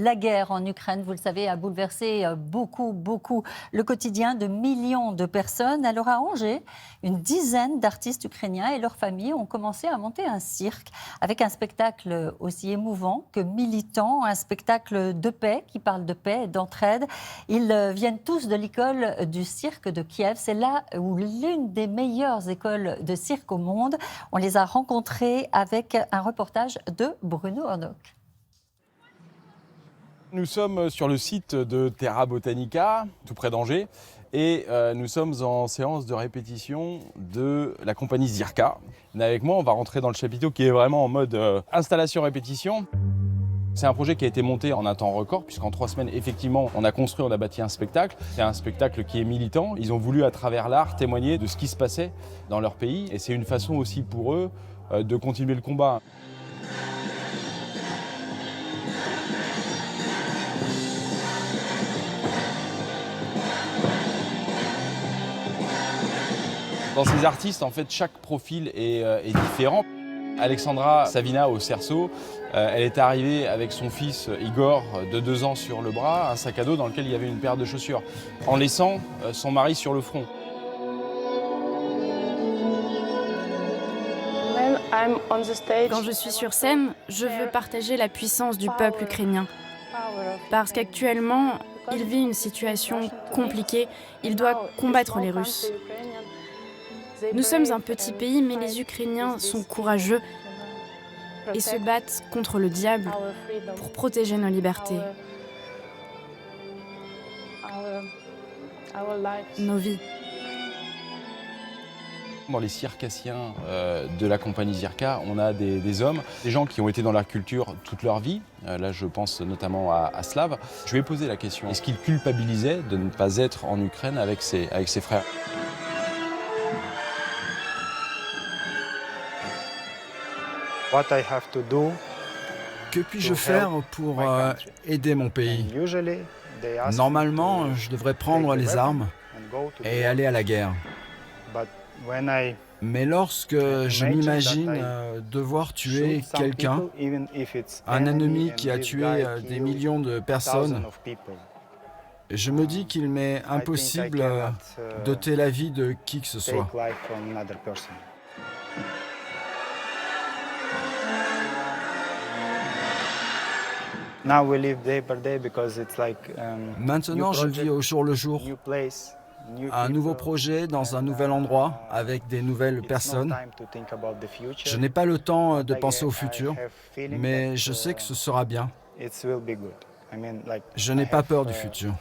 La guerre en Ukraine, vous le savez, a bouleversé beaucoup le quotidien de millions de personnes. Alors à Angers, une dizaine d'artistes ukrainiens et leurs familles ont commencé à monter un cirque avec un spectacle aussi émouvant que militant, un spectacle de paix qui parle de paix et d'entraide. Ils viennent tous de l'école du cirque de Kiev. C'est là où l'une des meilleures écoles de cirque au monde. On les a rencontrés avec un reportage de Bruno Hornock. Nous sommes sur le site de Terra Botanica, tout près d'Angers, et nous sommes en séance de répétition de la compagnie Zirka. Avec moi, on va rentrer dans le chapiteau qui est vraiment en mode installation-répétition. C'est un projet qui a été monté en un temps record, puisqu'en 3 semaines, effectivement, on a bâti un spectacle. C'est un spectacle qui est militant. Ils ont voulu, à travers l'art, témoigner de ce qui se passait dans leur pays. Et c'est une façon aussi pour eux de continuer le combat. Dans ces artistes, en fait, chaque profil est différent. Alexandra Savina au cerceau, elle est arrivée avec son fils Igor de 2 ans sur le bras, un sac à dos dans lequel il y avait une paire de chaussures, en laissant son mari sur le front. Quand je suis sur scène, je veux partager la puissance du peuple ukrainien. Parce qu'actuellement, il vit une situation compliquée, il doit combattre les Russes. Nous sommes un petit pays, mais les Ukrainiens sont courageux et se battent contre le diable pour protéger nos libertés, nos vies. Dans les circassiens de la compagnie Zirka, on a des hommes, des gens qui ont été dans la culture toute leur vie. Là, je pense notamment à Slav. Je lui ai posé la question, est-ce qu'il culpabilisait de ne pas être en Ukraine avec ses frères ? Que puis-je faire pour aider mon pays ? Normalement, je devrais prendre les armes et aller à la guerre. Mais lorsque je m'imagine devoir tuer quelqu'un, un ennemi qui a tué des millions de personnes, je me dis qu'il m'est impossible d'ôter la vie de qui que ce soit. Maintenant, je vis au jour le jour, un nouveau projet dans un nouvel endroit avec des nouvelles personnes. Je n'ai pas le temps de penser au futur, mais je sais que ce sera bien. Je n'ai pas peur du futur.